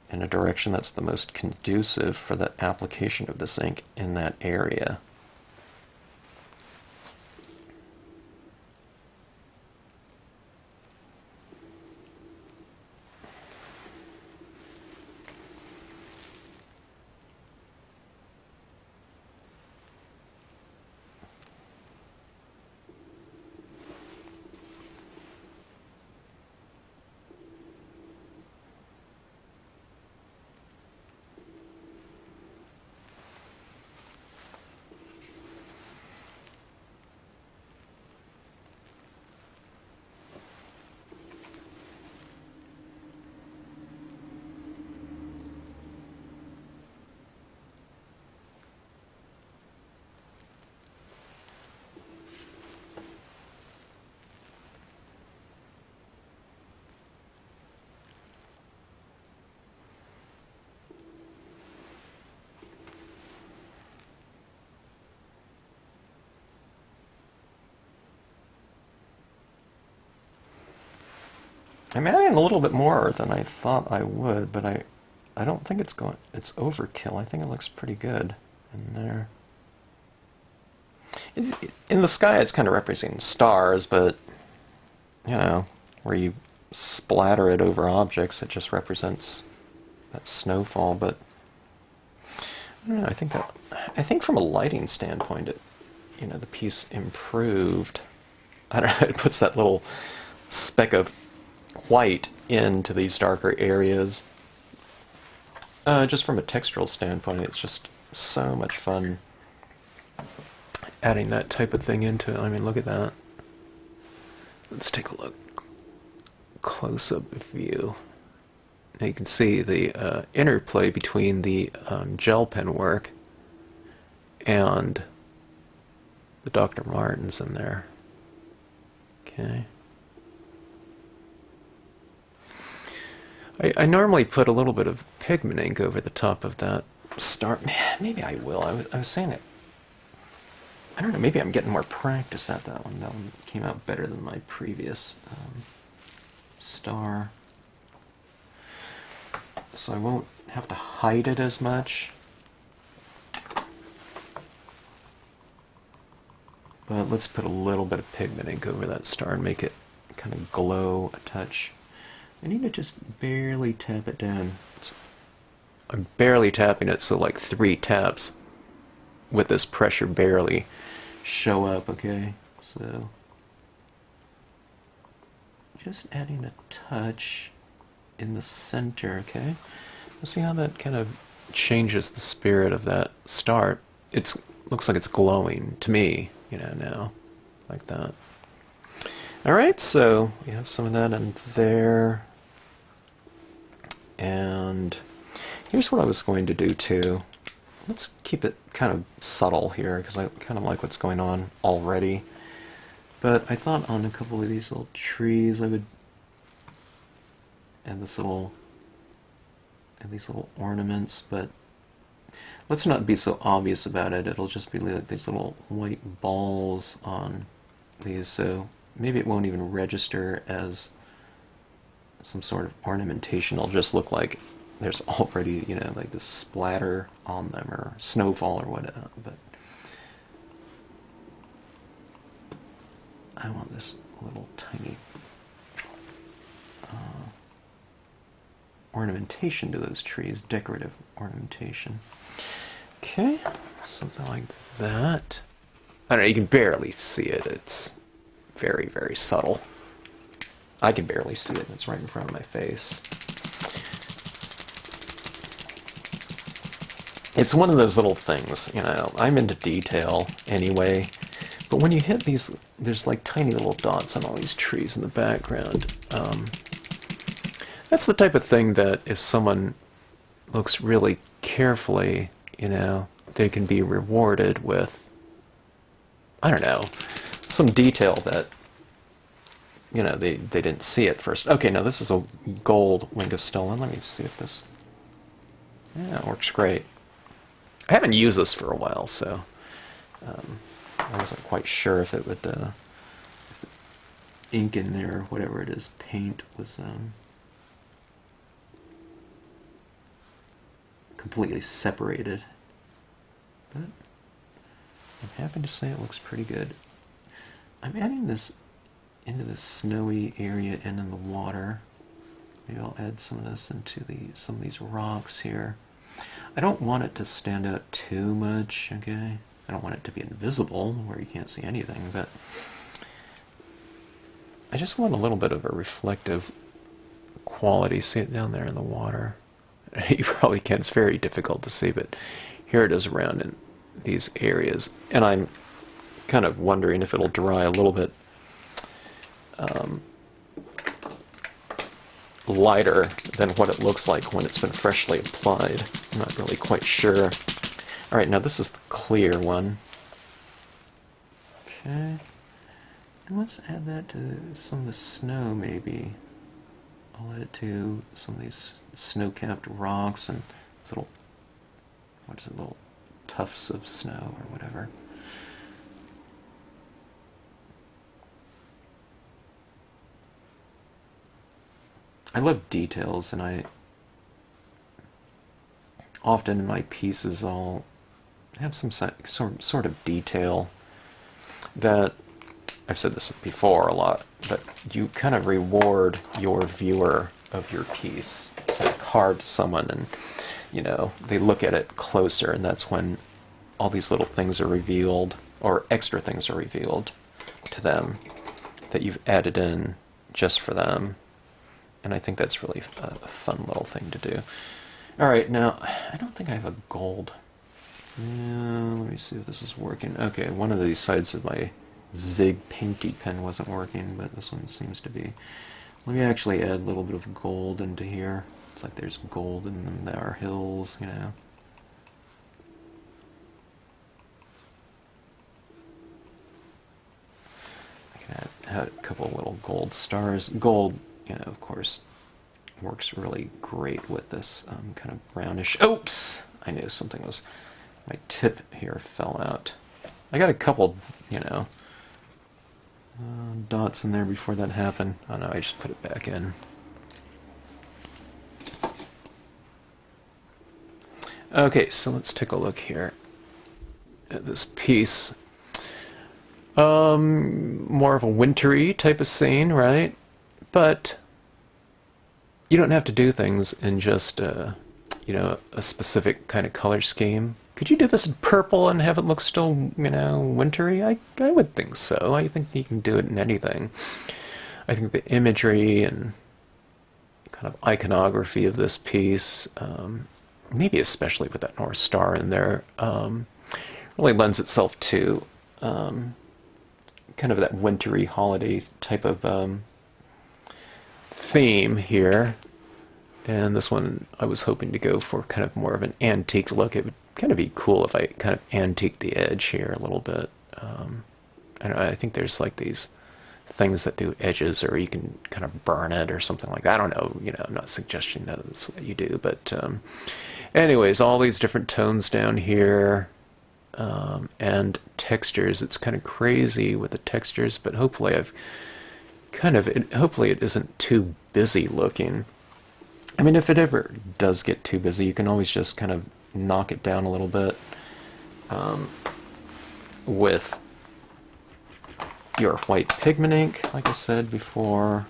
Speaker 1: in a direction that's the most conducive for the application of this ink in that area. I'm adding a little bit more than I thought I would, but I don't think it's overkill. I think it looks pretty good in there. In the sky, it's kind of representing stars, but, you know, where you splatter it over objects, it just represents that snowfall. But I don't know, I think from a lighting standpoint, the piece improved. I don't know, it puts that little speck of white into these darker areas. Just from a textural standpoint, it's just so much fun adding that type of thing into it. I mean, look at that. Let's take a look. Close-up view. Now you can see the interplay between the gel pen work and the Dr. Martens in there. Okay. I normally put a little bit of pigment ink over the top of that star. Maybe I will. I was saying it. I don't know. Maybe I'm getting more practice at that one. That one came out better than my previous star. So I won't have to hide it as much. But let's put a little bit of pigment ink over that star and make it kind of glow a touch. I need to just barely tap it down. I'm barely tapping it, so like 3 taps with this pressure barely show up, okay? So just adding a touch in the center, okay? Let's see how that kind of changes the spirit of that star. It looks like it's glowing to me, now, like that. Alright, so we have some of that in there. And here's what I was going to do too. Let's keep it kind of subtle here, because I kind of like what's going on already. But I thought on a couple of these little trees I would add these little ornaments, but let's not be so obvious about it. It'll just be like these little white balls on these, so maybe it won't even register as some sort of ornamentation. It'll just look like there's already, like this splatter on them, or snowfall or whatever. But I want this little tiny ornamentation to those trees, decorative ornamentation. Okay, something like that. I don't know, you can barely see it. It's very, very subtle. I can barely see it. It's right in front of my face. It's one of those little things, I'm into detail anyway, but when you hit these, there's like tiny little dots on all these trees in the background. That's the type of thing that if someone looks really carefully, they can be rewarded with, I don't know, some detail that they didn't see at first. Okay, now this is a gold Wing of Stolen. Let me see if this... Yeah, it works great. I haven't used this for a while, so I wasn't quite sure if it would... if the ink in there, or whatever it is, paint, was completely separated. But I'm happy to say it looks pretty good. I'm adding this into the snowy area and in the water. Maybe I'll add some of this into some of these rocks here. I don't want it to stand out too much, okay? I don't want it to be invisible where you can't see anything, but I just want a little bit of a reflective quality. See it down there in the water? You probably can't. It's very difficult to see, but here it is around in these areas. And I'm kind of wondering if it'll dry a little bit lighter than what it looks like when it's been freshly applied. I'm not really quite sure. Alright, now this is the clear one. Okay. And let's add that to some of the snow, maybe. I'll add it to some of these snow-capped rocks and these little, little tufts of snow or whatever. I love details, and I often in my pieces I'll have some sort of detail that, I've said this before a lot, but you kind of reward your viewer of your piece. It's like hard to someone, and you know, they look at it closer, and that's when all these little things are revealed, or extra things are revealed to them that you've added in just for them. And I think that's really a fun little thing to do. All right, now, I don't think I have a gold. Let me see if this is working. Okay, one of these sides of my Zig Painty pen wasn't working, but this one seems to be. Let me actually add a little bit of gold into here. It's like there's gold in them. There are hills, you know. I can add a couple of little gold stars. Gold, you know, of course, works really great with this kind of brownish. Oops! I knew something was. My tip here fell out. I got a couple, you know, dots in there before that happened. Oh no, I just put it back in. Okay, so let's take a look here at this piece. More of a wintry type of scene, right? But you don't have to do things in just, you know, a specific kind of color scheme. Could you do this in purple and have it look still, you know, wintry? I would think so. I think you can do it in anything. I think the imagery and kind of iconography of this piece, maybe especially with that North Star in there, really lends itself to kind of that wintry holiday type of theme here. And this one I was hoping to go for kind of more of an antique look. It would kind of be cool if I kind of antique the edge here a little bit. I think there's like these things that do edges, or you can kind of burn it or something like that. I don't know, you know, I'm not suggesting that that's what you do, but anyways, all these different tones down here, and textures. It's kind of crazy with the textures, but hopefully I've kind of, hopefully it isn't too busy looking. I mean, if it ever does get too busy, you can always just kind of knock it down a little bit with your white pigment ink. Like I said before,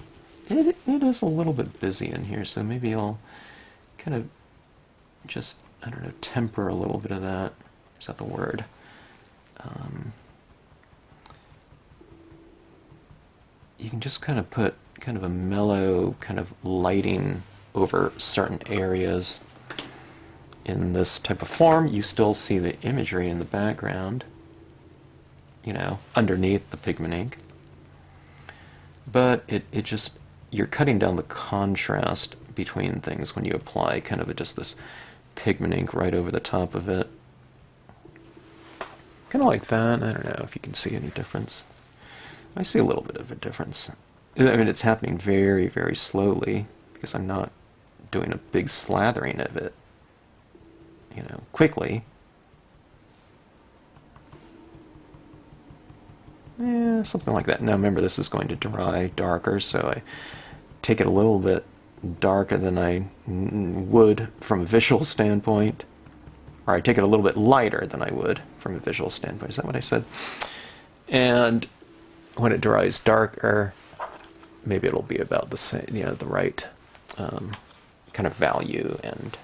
Speaker 1: it is a little bit busy in here, so maybe I'll kind of just, I don't know, temper a little bit of that. Is that the word? You can just kind of put kind of a mellow kind of lighting over certain areas. In this type of form, you still see the imagery in the background, you know, underneath the pigment ink. But it just, you're cutting down the contrast between things when you apply kind of just this pigment ink right over the top of it. Kind of like that. I don't know if you can see any difference. I see a little bit of a difference. I mean, it's happening very, very slowly because I'm not doing a big slathering of it, you know, quickly. Yeah, something like that. Now remember, this is going to dry darker, so I take it a little bit darker than I would from a visual standpoint. Or I take it a little bit lighter than I would from a visual standpoint. Is that what I said? And when it dries darker, maybe it'll be about the same, you know, the right kind of value and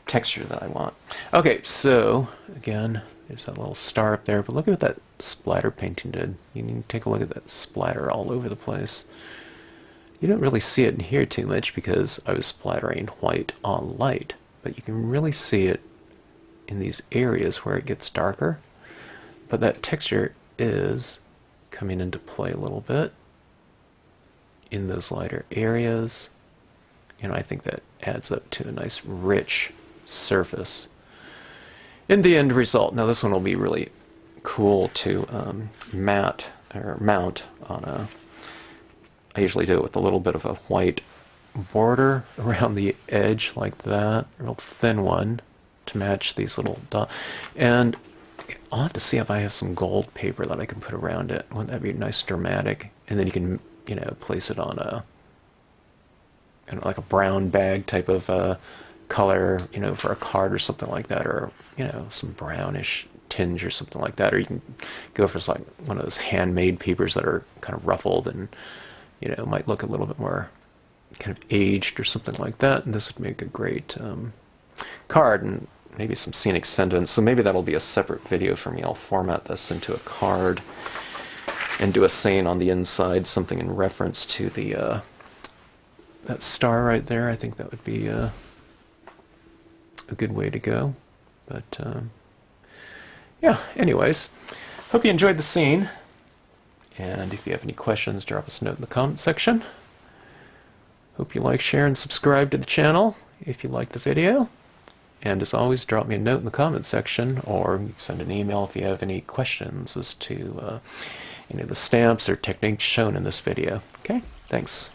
Speaker 1: texture that I want. Okay, so again, there's that little star up there, but look at what that splatter painting did. You can take a look at that splatter all over the place. You don't really see it in here too much because I was splattering white on light, but you can really see it in these areas where it gets darker. But that texture is coming into play a little bit in those lighter areas. You know, I think that adds up to a nice rich surface in the end result. Now this one will be really cool to mount on a, I usually do it with a little bit of a white border around the edge like that, a real thin one to match these little dots. And I'll have to see if I have some gold paper that I can put around it. Wouldn't that be nice, dramatic? And then you can, you know, place it on a, like a brown bag type of color, you know, for a card or something like that, or, you know, some brownish tinge or something like that. Or you can go for like one of those handmade papers that are kind of ruffled and, you know, might look a little bit more kind of aged or something like that. And this would make a great card and maybe some scenic sentiments. So maybe that'll be a separate video for me. I'll format this into a card and do a saying on the inside, something in reference to the that star right there. I think that would be a good way to go. But yeah, anyways, hope you enjoyed the scene. And if you have any questions, drop us a note in the comment section. Hope you like, share, and subscribe to the channel if you like the video. And as always, drop me a note in the comment section, or send an email if you have any questions as to any of the stamps or techniques shown in this video. Okay, thanks.